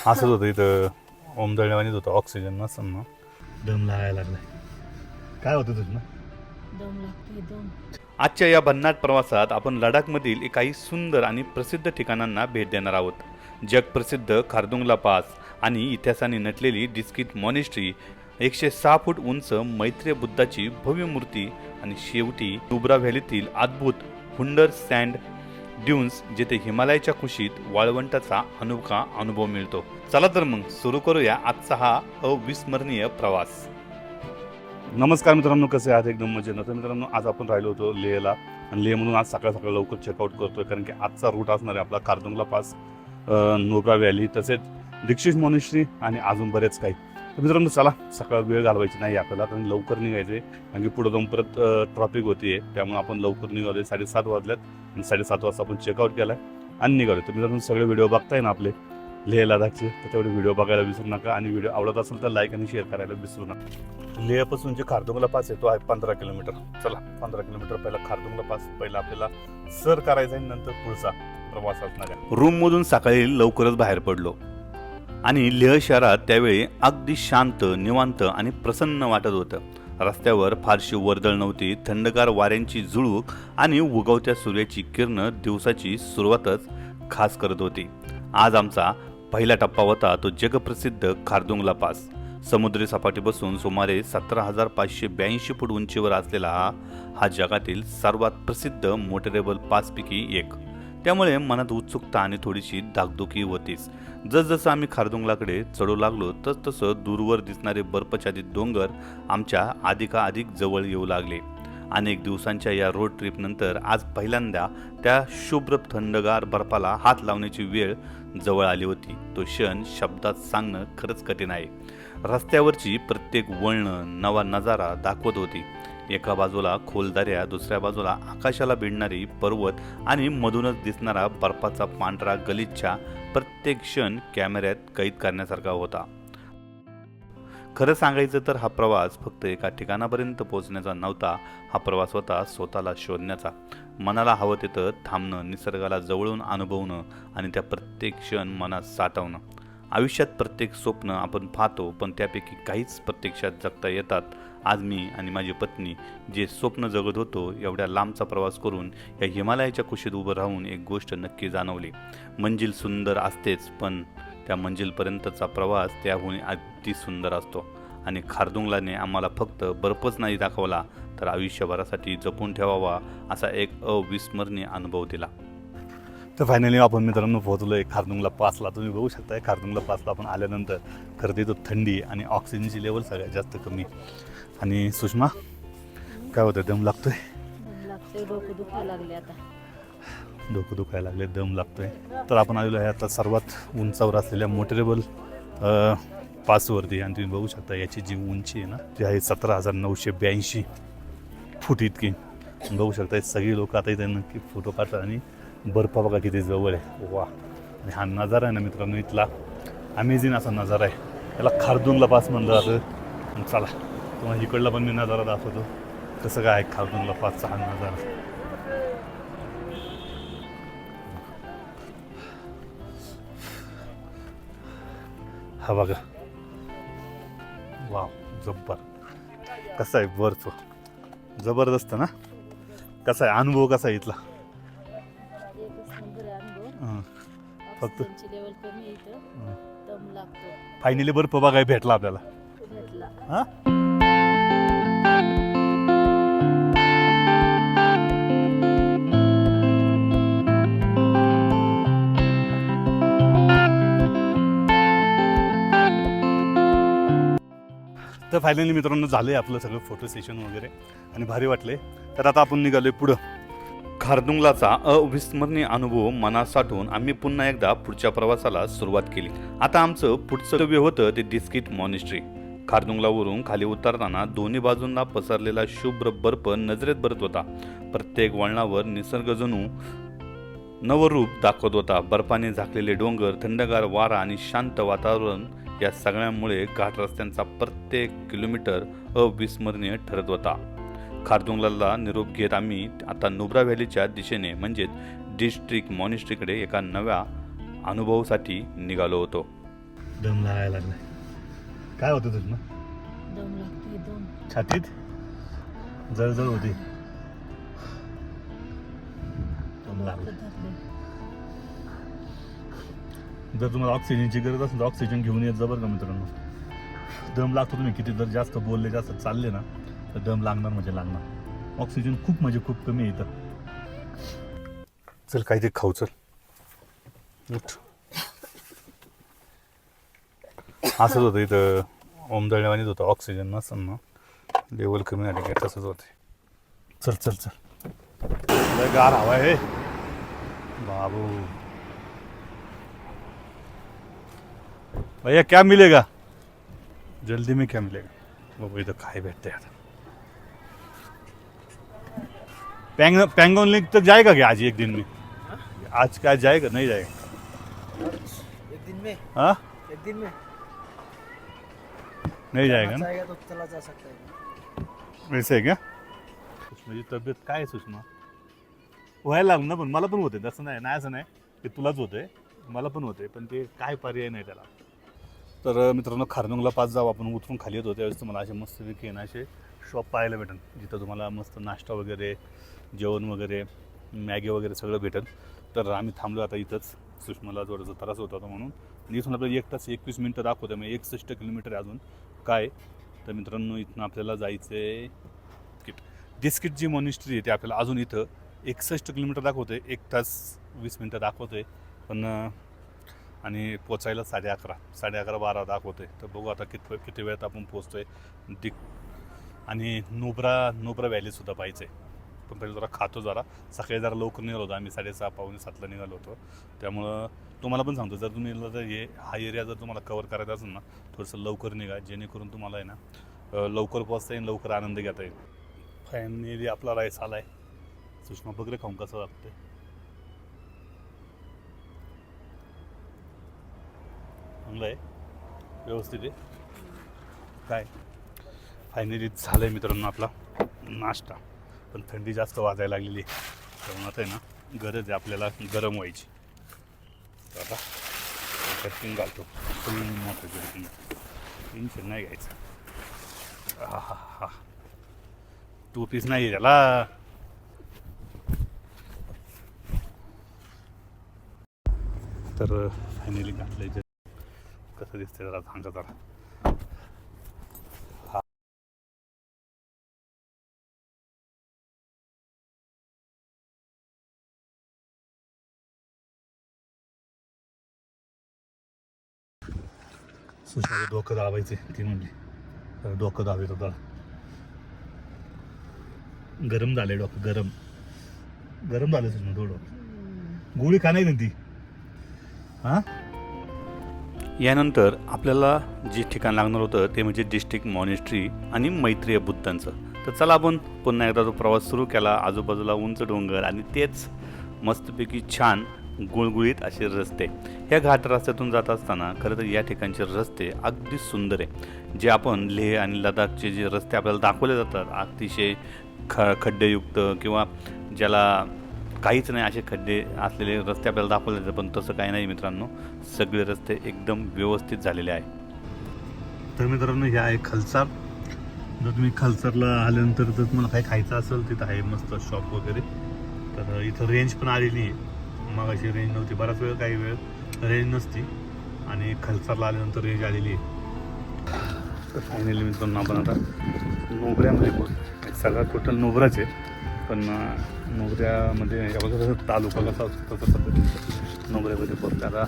असंच होतं इथं ओमदळण्यावानीच होतं, ऑक्सिजन नसतं ना, दम लागायला लागलाय. काय होतं तुझं? दम लागते दम. आजच्या या भन्नाट प्रवासात आपण लडाखमधील काही सुंदर आणि प्रसिद्ध ठिकाणांना भेट देणार आहोत. जगप्रसिद्ध खारदुंगला पास आणि इतिहासाने नटलेली डिस्किट मॉनेस्ट्री, 106 फूट उंच मैत्रेय बुद्धाची भव्य मूर्ती आणि शेवटी नुब्रा व्हॅलीतील अद्भुत हुंडर सँड ड्यून्स, जिथे हिमालयाच्या कुशीत वाळवंटाचा अनोखा अनुभव मिळतो. चला तर मग सुरू करूया आजचा हा अविस्मरणीय प्रवास. नमस्कार मित्रांनो, कसे आहात? एकदम मजेत. तर मित्रांनो, आज आपण राहिलो होतो लेहला आणि लेहमधून आज सकाळ सकाळ लवकर चेकआउट करतोय, कारण की आजचा रूट असणार आहे आपला खारदुंगला पास, नुब्रा व्हॅली, तसेच दीक्षित मॉनेस्ट्री आणि अजून बरेच काही. तर मित्रांनो, चला, सकाळ वेळ घालवायची नाही आपल्याला, कारण लवकर निघायचे, कारण की पुढे जाऊन परत ट्रॉफिक होती, त्यामुळे आपण लवकर निघालो. 7:30 वाजल्यात आणि 7:30 वाजता आपण चेकआउट केला आणि निघालो. तर मित्रांनो, सगळे व्हिडिओ बघताय ना आपले लेह लडाखचे, तर तेवढे व्हिडिओ बघायला विसरू नका आणि व्हिडिओ आवडत असेल तर लाईक आणि शेअर करायला विसरू नका. लेहपासून जे खारदुंगला पास आहे तो आहे 15 किलोमीटर. चला, 15 किलोमीटर पहिला खारदुंगला पास पहिला आपल्याला सर करायचा आहे, नंतर पुढचा प्रवास असणार आहे. रूममधून सकाळी लवकरच बाहेर पडलो आणि लेह शहरात त्यावेळी अगदी शांत, निवांत आणि प्रसन्न वाटत होतं. रस्त्यावर फारशी वर्दळ नव्हती. थंडगार वाऱ्यांची झुळूक आणि उगवत्या सूर्याची किरणं दिवसाची सुरुवातच खास करत होती. आज आमचा पहिला टप्पा होता तो जगप्रसिद्ध खारदुंगला पास. समुद्री सपाटीपासून सुमारे 17,582 फूट उंचीवर असलेला हा जगातील सर्वात प्रसिद्ध मोटरेबल पासपैकी एक. त्यामुळे मनात उत्सुकता आणि थोडीशी धाकधुकी होतीच. जसजसं आम्ही खारदुंगलाकडे चढू लागलो तसतसं दूरवर दिसणारे बर्फाच्छादित डोंगर आमच्या अधिकाधिक जवळ येऊ लागले. अनेक दिवसांच्या या रोड ट्रिपनंतर आज पहिल्यांदा त्या शुभ्र थंडगार बर्फाला हात लावण्याची वेळ जवळ आली होती. तो क्षण शब्दात सांगणं खरंच कठीण आहे. रस्त्यावरची प्रत्येक वळणं नवा नजारा दाखवत होती. एका बाजूला खोल दऱ्या, दुसऱ्या बाजूला आकाशाला भिडणारी पर्वत आणि मधूनच दिसणारा बर्फाचा पांढरा गलिच्छा प्रत्येक क्षण कॅमेऱ्यात कैद करण्यासारखा होता. खरं सांगायचं तर हा प्रवास फक्त एका ठिकाणापर्यंत पोहोचण्याचा नव्हता. हा प्रवास होता स्वतःला शोधण्याचा, मनाला हवं तिथं थांबणं, निसर्गाला जवळून अनुभवणं आणि त्या प्रत्येक क्षण मनात साठवणं. आयुष्यात प्रत्येक स्वप्न आपण पाहतो, पण त्यापैकी काहीच प्रत्यक्षात जगता येतात. आज मी आणि माझी पत्नी जे स्वप्न जगत होतो, एवढ्या लांबचा प्रवास करून या हिमालयाच्या कुशीत उभं राहून एक गोष्ट नक्की जाणवली. मंजिल सुंदर असतेच, पण त्या मंजिलपर्यंतचा प्रवास त्याहून अगदी सुंदर असतो. आणि खारदुंगलाने आम्हाला फक्त बर्फच नाही दाखवला, तर आयुष्यभरासाठी जपून ठेवावा असा एक अविस्मरणीय अनुभव दिला. तर फायनली आपण मित्रांनो पोहोचलो आहे खारदुंगला पासला. तुम्ही बघू शकताय खारदुंगला पासला आपण आल्यानंतर खरं तिथं थंडी आणि ऑक्सिजनची लेवल सगळ्यात जास्त कमी. आणि सुषमा, काय होतं? दम लागतोय? दम लागते, डोकं दुखायला लागले आता. डोकं दुखायला लागले, दम लागतोय. तर आपण आलेलो आहे आता सर्वात उंचावर असलेल्या मोटरेबल पासवरती, आणि तुम्ही बघू शकता याची जी उंची आहे ना, ती आहे 17,982 फूट इतकी. बघू शकता सगळी लोक आता इथे नक्की फोटो काढतात आणि बर्फ बघा किती जवळ आहे. वा! आणि हा नजारा आहे ना मित्रांनो, इथला अमेझिंग असा नजारा आहे. याला खारदुंगला पास म्हणलं जातं. चला, तुम्हाला इकडला पण मी नजारा दाखवतो कसं काय आहे खारदुंगला पासचा हा नजारा. हा बघा, वा, जब्बर. कसा आहे बर्फ? जबरदस्त ना? कसा आहे अनुभव? कसा आहे इथला? एकच नंबर आहे अनुभव. फक्त ऑक्सिजनची लेवल कमी आहे इथं, दम लागतो. फायनली बर्फ बघायला भेटला आपल्याला. भेटला. हा, तर फायनली मित्रांनो झालं आहे आपलं सगळं फोटो सेशन वगैरे आणि भारी वाटले. तर आता आपण निघालोय पुढं. खारदुंगलाचा अविस्मरणीय अनुभव मनात साठवून आम्ही पुन्हा एकदा पुढच्या प्रवासाला सुरुवात केली. आता आमचं पुढचं गंतव्य होतं ते डिस्किट मॉनेस्ट्री. खारदुंगलावरून खाली उतरताना दोन्ही बाजूंना पसरलेला शुभ्र बर्फ नजरेत भरत होता. प्रत्येक वळणावर निसर्ग जणू नवरूप दाखवत होता. बर्फाने झाकलेले डोंगर, थंडगार वारा आणि शांत वातावरण या सगळ्यांमुळे घाट रस्त्यांचा प्रत्येक किलोमीटर अविस्मरणीय ठरत होता. खारदुंगला निरोप घेत आम्ही आता नुब्रा व्हॅलीच्या दिशेने म्हणजेच डिस्ट्रिक्ट मॉनेस्ट्रीकडे एका नव्या अनुभवासाठी निघालो होतो. दम लागायला लागलाय. काय होतं तुझं दम लागते दम. छातीत जळजळ होती. दम लागला. धरले. जर तुम्हाला ऑक्सिजनची गरज असेल तर ऑक्सिजन घेऊन येत जा बरं का मित्रांनो. दम लागतो. तुम्ही किती जर जास्त बोलले जास्त चालले ना तर दम लागणार म्हणजे लागणार. ऑक्सिजन खूप म्हणजे खूप कमी आहे इथं. चल काहीतरी खाऊ चल. उठ. असंच होतं इथं ओमदळण्यावानीच होतं. ऑक्सिजन नसेल ना लेवल कमी झाली काय तसंच होते. चल चल चल. लय गार हवा आहे बाबू. भैया क्या मिलेगा जल्दी में क्या मिलेगा. बाबू इथं काय भेटतंय आता. पैंगोंग लेक तक जाएगा क्या आज एक दिन में. आज क्या जाएगा नहीं जाएगा. एक दिन में हाँ एक दिन में नहीं जाएगा ना. जाएगा तो चला जा सकता है. वैसे आहे का. सुषमाची तब्येत काय आहे सुषमा. व्हायला लागलं ना पण मला पण होते. तसं नाही नाही असं नाही ते तुलाच होते मला पण होते पण ते काय पर्याय नाही त्याला. तर मित्रांनो खारनुंगला पास जाऊ आपण. उतरून खाली येतो त्यावेळेस तुम्हाला असे मस्तपैकी ना असे शॉप पाहायला भेटेल जिथं तुम्हाला मस्त नाश्ता वगैरे जेवण वगैरे मॅगी वगैरे सगळं भेटेल. तर आम्ही थांबलो आता इथंच. सुषमाला थोडासा त्रास होता होता म्हणून. आणि इथून आपल्याला 1 तास 21 मिनटं दाखवतं म्हणजे 61 किलोमीटर आहे अजून काय. तर मित्रांनो इथून आपल्याला जायचं आहे डिस्किट जी मॉनिस्ट्री आहे ते आपल्याला अजून इथं 61 किलोमीटर दाखवते. 1 तास 20 मिनटं दाखवते पण आणि पोचायला 11:30 दाखवते. तर बघू आता किती वेळात आपण पोचतोय. आणि नुब्रा व्हॅलीसुद्धा पाहिजे पण पहिले जरा खातो. जरा सकाळी जरा लवकर निघालो होतो आम्ही 6:30 पावणे 7ला निघालो होतो. त्यामुळं तुम्हाला पण सांगतो जर तुम्ही जर हा एरिया जर तुम्हाला कवर करायचा असेल ना थोडंसं लवकर निघा जेणेकरून तुम्हाला आहे ना लवकर पोचता येईल लवकर आनंद घेता येईल. फायनली आपला राईस आला आहे. सुषमा बघ खाऊन कसं वाटतंय. चांगलं आहे व्यवस्थित आहे काय. फायनली झालं आहे मित्रांनो आपला नाश्ता. पण थंडी जास्त वाजायला लागलेली आहे त्यामुळे आता आहे ना गरज आहे आपल्याला गरम व्हायची. तर आता कटिंग घालतो फुल मोठं कटिंग. टेन्शन नाही घ्यायचं. हा हा हा 2 पीस नाही त्याला. तर फायनली घातलं कसं दिसतंय जरा सांगा जरा. सुषमाचं डोकं दाबायचे ती म्हणली. तर डोकं दाबायचं जरा. गरम झालंय डोकं गरम झालं सुषमा थोडं. गोळी का नाही ती. हां यानंतर आपल्याला जे ठिकाण लागणार होतं ते म्हणजे डिस्ट्रिक्ट मॉनिस्ट्री आणि मैत्रीय बुद्धांचं. तर चला आपण पुन्हा एकदा तो प्रवास सुरू केला. आजूबाजूला उंच डोंगर आणि तेच मस्तपैकी छान गुळगुळीत असे रस्ते. ह्या घाट रस्त्यातून जात असताना खरं तर या ठिकाणचे रस्ते अगदी सुंदर आहे. जे आपण लेह आणि लडाखचे जे रस्ते आपल्याला दाखवले जातात अतिशय खड्डेयुक्त किंवा ज्याला काहीच नाही असे खड्डे असलेले रस्ते आपल्याला दाखवले जातात पण तसं काही नाही मित्रांनो. सगळे रस्ते एकदम व्यवस्थित झालेले आहे. तर मित्रांनो हे आहे खलसार. जर तुम्ही खलसारला आल्यानंतर जर तुम्हाला काही खायचं असेल तिथं आहे मस्त शॉप वगैरे. तर इथं रेंज पण आलेली आहे. मग अशी रेंज नव्हती बराच वेळ काही वेळ रेंज नसती आणि खलसारला आल्यानंतर रेंज आलेली आहे. तर फायनली मित्रांनो आपण आता नोबऱ्यामध्ये पोहोचलो. सगळा टोटल नोबराच आहे पण नोबऱ्यामध्ये कसं तालुका कसा असतो तसं पद्धतीचं नोबऱ्यामध्ये पोहोचलं. आता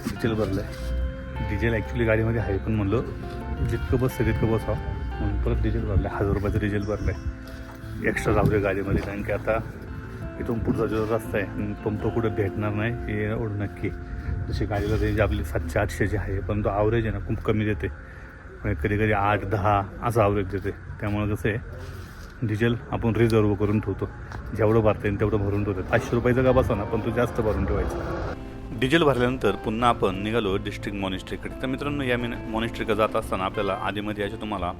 डिझेल भरलं आहे. डिझेल ॲक्च्युली गाडीमध्ये आहे पण म्हणलं जितकं बसतं तितकं बसावं म्हणून परत डिझेल भरलं आहे. 1000 रुपयाचं डिझेल भरलं आहे. एक्स्ट्रा जाऊ दे गाडीमध्ये कारण की आता इथून पुढचा जो रस्ता आहे पंप कुठं भेटणार नाही हे एवढं नक्की. जशी गाडीला रेंज आपली 700-800 आहे पण तो ॲव्हरेज आहे ना खूप कमी देते. कधी कधी 8-10 असं ॲव्हरेज देते. त्यामुळं कसं आहे डिझेल आपण रिझर्व करून ठेवतो. जेवढं भरता येईल तेवढं भरून ठेवतो. 500 रुपयाचं का बसा ना पण तो जास्त भरून ठेवायचा. डिझेल भरल्यानंतर पुन्हा आपण निघालो डिस्ट्रिक्ट मॉनिस्ट्रीकडे. तर मित्रांनो या मॉनिस्ट्रीकडे जात असताना आपल्याला आधीमध्ये याचे तुम्हाला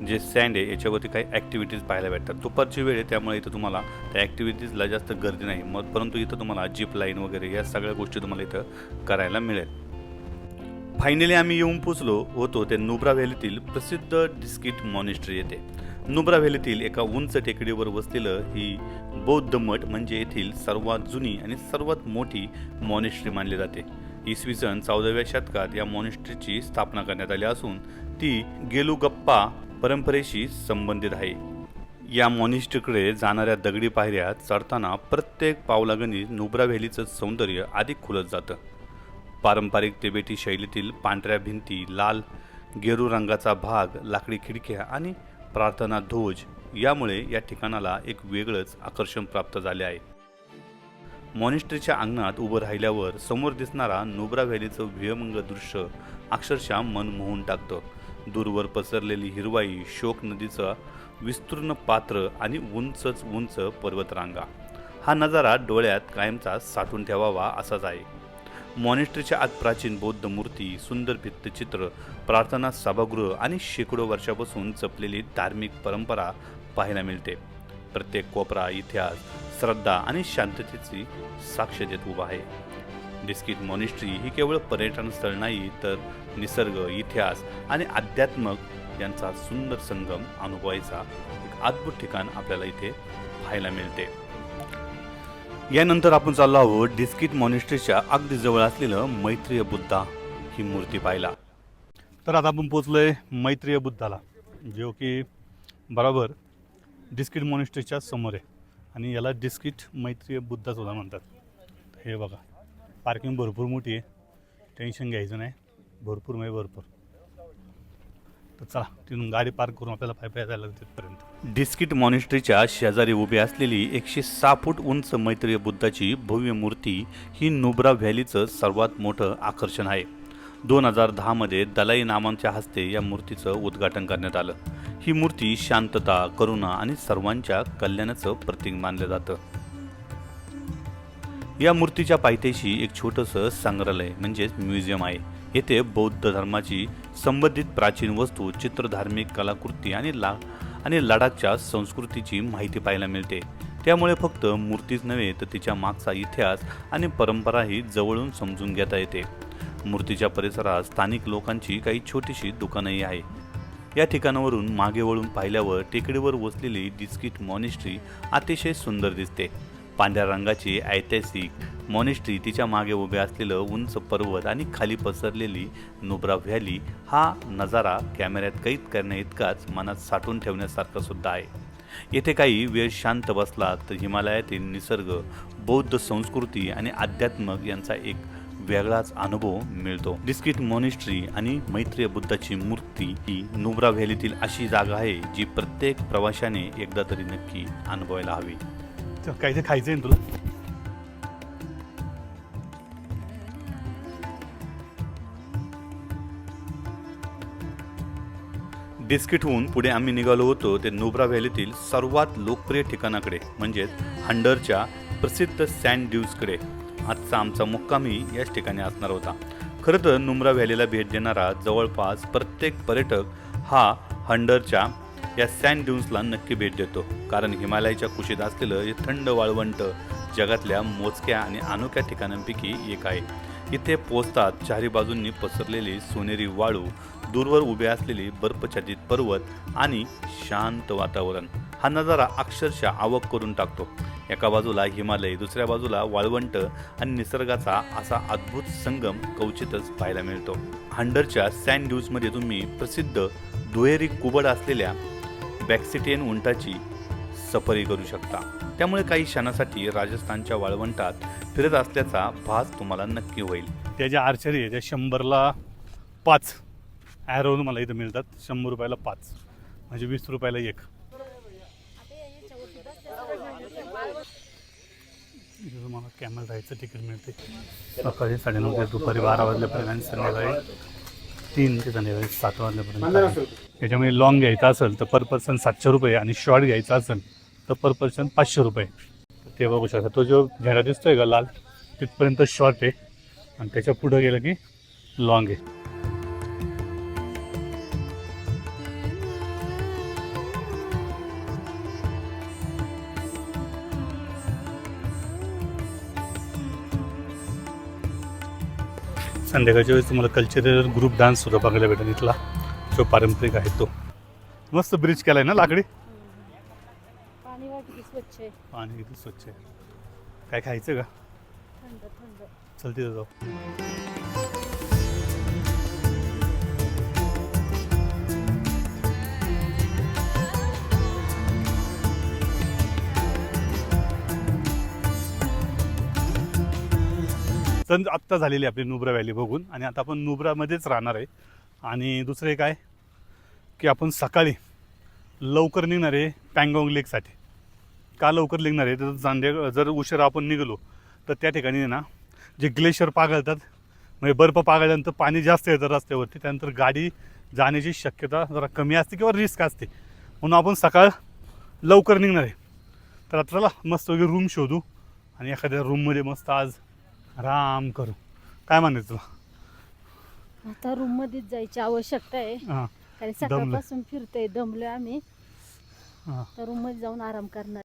जे सँड आहे याच्यावरती काही ॲक्टिव्हिटीज पाहायला भेटतात. दुपारची वेळ आहे त्यामुळे इथं तुम्हाला त्या ॲक्टिव्हिटीजला जास्त गर्दी नाही परंतु इथं तुम्हाला जीप लाईन वगैरे या सगळ्या गोष्टी तुम्हाला इथं करायला मिळेल. फायनली आम्ही येऊन पोचलो होतो ते नुब्रा व्हॅलीतील प्रसिद्ध डिस्किट मॉनेस्ट्री येथे. नुब्रा व्हॅलीतील एका उंच टेकडीवर वसलेलं ही बौद्ध मठ म्हणजे येथील सर्वात जुनी आणि सर्वात मोठी मॉनेस्ट्री मानली जाते. इसवी सन 14व्या शतकात या मॉनेस्ट्रीची स्थापना करण्यात आली असून ती गेलुगप्पा परंपरेशी संबंधित आहे. या मॉनेस्ट्रीकडे जाणाऱ्या दगडी पायऱ्या चढताना प्रत्येक पावलागणिक नुब्रा व्हॅलीचं सौंदर्य अधिक खुलत जातं. पारंपरिक तिबेटी शैलीतील पांढऱ्या भिंती, लाल गेरू रंगाचा भाग, लाकडी खिडक्या आणि प्रार्थना ध्वज यामुळे या ठिकाणाला एक वेगळंच आकर्षण प्राप्त झाले आहे. मॉनेस्ट्रीच्या अंगणात उभं राहिल्यावर समोर दिसणारा नुब्रा व्हॅलीचं विहंगम दृश्य अक्षरशः मन मोहून टाकतं. दूरवर पसरलेली हिरवाई, शोक नदीचं विस्तीर्ण पात्र आणि उंचच उंच पर्वतरांगा, हा नजारा डोळ्यात कायमचा साठवून ठेवावा असाच आहे. मॉनेस्ट्रीच्या आत प्राचीन बौद्ध मूर्ती, सुंदर भित्तचित्र, प्रार्थना सभागृह आणि शेकडो वर्षापासून जपलेली धार्मिक परंपरा पाहायला मिळते. प्रत्येक कोपरा इतिहास, श्रद्धा आणि शांततेची साक्ष देत उभा आहे. डिस्किट मॉनेस्ट्री ही केवळ पर्यटन स्थळ नाही, तर निसर्ग, इतिहास आणि अध्यात्म यांचा सुंदर संगम अनुभवायचा एक अद्भुत ठिकाण आपल्याला इथे पाहायला मिळते. यानंतर आपण चाललो आहोत डिस्किट मॉनेस्ट्रीच्या अगदी जवळ असलेलं मैत्रेय बुद्धा ही मूर्ती पाहायला. तर आता आपण पोचलोय मैत्रेय बुद्धाला, जो की बरोबर डिस्किट मॉनेस्ट्रीच्या समोर आहे आणि याला डिस्किट मैत्रेय बुद्धा सुद्धा म्हणतात. हे बघा, पार्किंग भरपूर मोठी आहे, टेन्शन घ्यायचं नाही, भरपूर म्हणजे भरपूर. तर चला तिथून गाडी पार्क करून आपल्याला पाय जायला तिथपर्यंत. डिस्किट मॉनेस्ट्रीच्या शेजारी उभी असलेली 106 फूट उंच मैत्रेय बुद्धाची भव्य मूर्ती ही नुब्रा व्हॅलीचं सर्वात मोठं आकर्षण आहे. 2010 मध्ये दलाई नामांच्या हस्ते या मूर्तीचं उद्घाटन करण्यात आलं. ही मूर्ती शांतता, करुणा आणि सर्वांच्या कल्याणाचं प्रतीक मानलं जातं. या मूर्तीच्या पायथ्याशी एक छोटंसं संग्रहालय म्हणजेच म्युझियम आहे. येथे बौद्ध धर्माची संबंधित प्राचीन वस्तू, चित्र, धार्मिक कलाकृती आणि लडाखच्या संस्कृतीची माहिती पाहायला मिळते. त्यामुळे फक्त मूर्तीच नव्हे तर तिच्या मागचा इतिहास आणि परंपराही जवळून समजून घेता येते. मूर्तीच्या परिसरात स्थानिक लोकांची काही छोटीशी दुकानंही आहे. या ठिकाणावरून मागे वळून पाहिल्यावर टेकडीवर वसलेली डिस्किट मॉनेस्ट्री अतिशय सुंदर दिसते. पांढऱ्या रंगाची ऐतिहासिक मॉनेस्ट्री, तिच्या मागे उभे असलेलं उंच पर्वत आणि खाली पसरलेली नुब्रा व्हॅली, हा नजारा कॅमेऱ्यात कैद करण्याइतकाच मनात साठवून ठेवण्यासारखा सुद्धा आहे. येथे काही वेळ शांत बसला तर हिमालयातील निसर्ग, बौद्ध संस्कृती आणि अध्यात्म यांचा एक वेगळाच अनुभव मिळतो. डिस्किट मॉनेस्ट्री आणि मैत्रेय बुद्धाची मूर्ती ही नुब्रा व्हॅलीतील अशी जागा आहे जी प्रत्येक प्रवाशाने एकदा तरी नक्की अनुभवायला हवी. काही ते खायचं आहे तुला? डिस्किटहून पुढे आम्ही निघालो होतो ते नुब्रा व्हॅलीतील सर्वात लोकप्रिय ठिकाणाकडे म्हणजेच हंडरच्या प्रसिद्ध सँड ड्यूजकडे. आजचा आमचा मुक्कामही याच ठिकाणी असणार होता. खरं तर नुब्रा व्हॅलीला भेट देणारा जवळपास प्रत्येक पर्यटक हा हंडरच्या या सँड ड्यून्सला नक्की भेट देतो, कारण हिमालयाच्या कुशीत असलेलं हे थंड वाळवंट जगातल्या मोजक्या आणि अनोख्या ठिकाणांपैकी एक आहे. इथे पोचतात चारी बाजूंनी पसरलेली सोनेरी वाळू, दूरवर उभे असलेली बर्फाच्छादित पर्वत आणि शांत वातावरण. हा नजारा अक्षरशः अवाक करून टाकतो. एका बाजूला हिमालय, दुसऱ्या बाजूला वाळवंट आणि निसर्गाचा असा अद्भुत संगम क्वचितच पाहायला मिळतो. हंडरच्या सँड ड्यूजमध्ये तुम्ही प्रसिद्ध दुहेरी कुबड असलेल्या बॅक्सिटियन उंटाची सफरी करू शकता. त्यामुळे काही क्षणासाठी राजस्थानच्या वाळवंटात फिरत असल्याचा भास तुम्हाला नक्की होईल. त्याच्या आर्चरी आहे, त्या 100ला 5 ॲरो मला इथं मिळतात. 100 रुपयाला 5 म्हणजे 20 रुपयाला 1. इथं तुम्हाला कॅमल राईडचं तिकीट मिळते. सकाळी 9:30 ते दुपारी 12 वाजल्यापर्यंत आणि संध्याकाळी 3 ते संध्याकाळी 7 वाजल्यापर्यंत. याच्यामध्ये लॉंग घ्यायचा असेल तर पर पर्सन 700 रुपये आणि शॉर्ट घ्यायचा असेल तर पर पर्सन 500 रुपये. ते बघू शकता. तो जो झेंडा दिसतोय का लाल, तिथपर्यंत शॉर्ट आहे आणि त्याच्या पुढं गेलं की लॉंग आहे. संध्याकाळच्या वेळेस तुम्हाला कल्चरल ग्रुप डान्स सुद्धा बघायला भेटेल इथला, जो पारंपरिक आहे तो. मस्त ब्रिज केलाय ना लाकडी, पाणी वाटते स्वच्छ आहे, पाणी किती स्वच्छ आहे. काय खायचं का? थंड थंड. चल तिथं जाऊ. संज आत्ता झालेली आपली नुब्रा व्हॅली बघून, आणि आता आपण नुब्रामध्येच राहणार आहे. आणि दुसरं एक आहे की आपण सकाळी लवकर निघणार आहे पँगॉंग लेकसाठी. का लवकर निघणार आहे तर जर उशिरा आपण निघालो तर त्या ठिकाणी आहे ना जे ग्लेशियर पागळतात, म्हणजे बर्फ पागळल्यानंतर पाणी जास्त येतं रस्त्यावरती, त्यानंतर गाडी जाण्याची शक्यता जरा कमी असते किंवा रिस्क असते. म्हणून आपण सकाळ लवकर निघणार आहे. तर आता चला मस्त वगैरे रूम शोधू आणि एखाद्या रूममध्ये मस्त आज आराम करू. काय म्हणायचं तुला? आता रूम मध्येच जायची आवश्यकता आहे, हां कारण सकाळपासून फिरतोय, दमलोय आम्ही. हां तर रूम मध्ये जाऊन आराम करणार.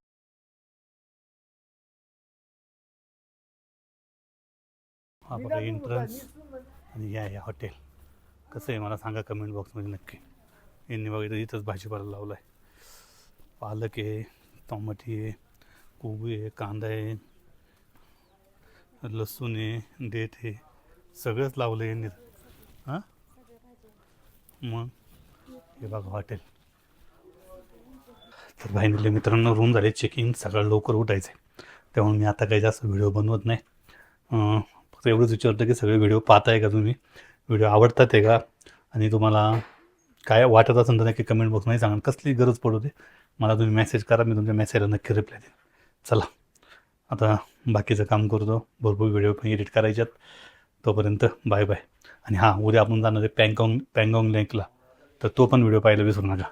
हा बघा एंट्रन्स, आणि या हॉटेल कसं आहे मला सांगा कमेंट बॉक्समध्ये नक्की. यांनी बघितलं इथंच भाजीपाला लावला आहे. पालक आहे, टोमॅटो आहे, कोबी आहे, कांदा आहे, लसूण आहे, देठ आहे, सगळंच लावलं यांनी. हां मग हे बघा हॉटेल. तर फायनली मित्रांनो रूम झाले चेकिंग. सकाळ लवकर उठायचं आहे, त्यामुळे मी आता काही जास्त व्हिडिओ बनवत नाही. फक्त एवढंच विचारतं की सगळे व्हिडिओ पाहताय का तुम्ही, व्हिडिओ आवडतात आहे का, आणि तुम्हाला काय वाटत असेल तर नक्की कमेंट बॉक्समध्ये सांगा. कसली गरज पडू दे मला तुम्ही मेसेज करा, मी तुमच्या मेसेजला नक्की रिप्लाय देईन. चला आता बाकीचं काम करतो, भरपूर व्हिडिओ पण एडिट करायच्यात. तोपर्यंत बाय बाय. आणि हां, उद्या आपण जाणार आहे पँगॉंग लेकला, तर तो पण व्हिडिओ पाहायला विसरू नका.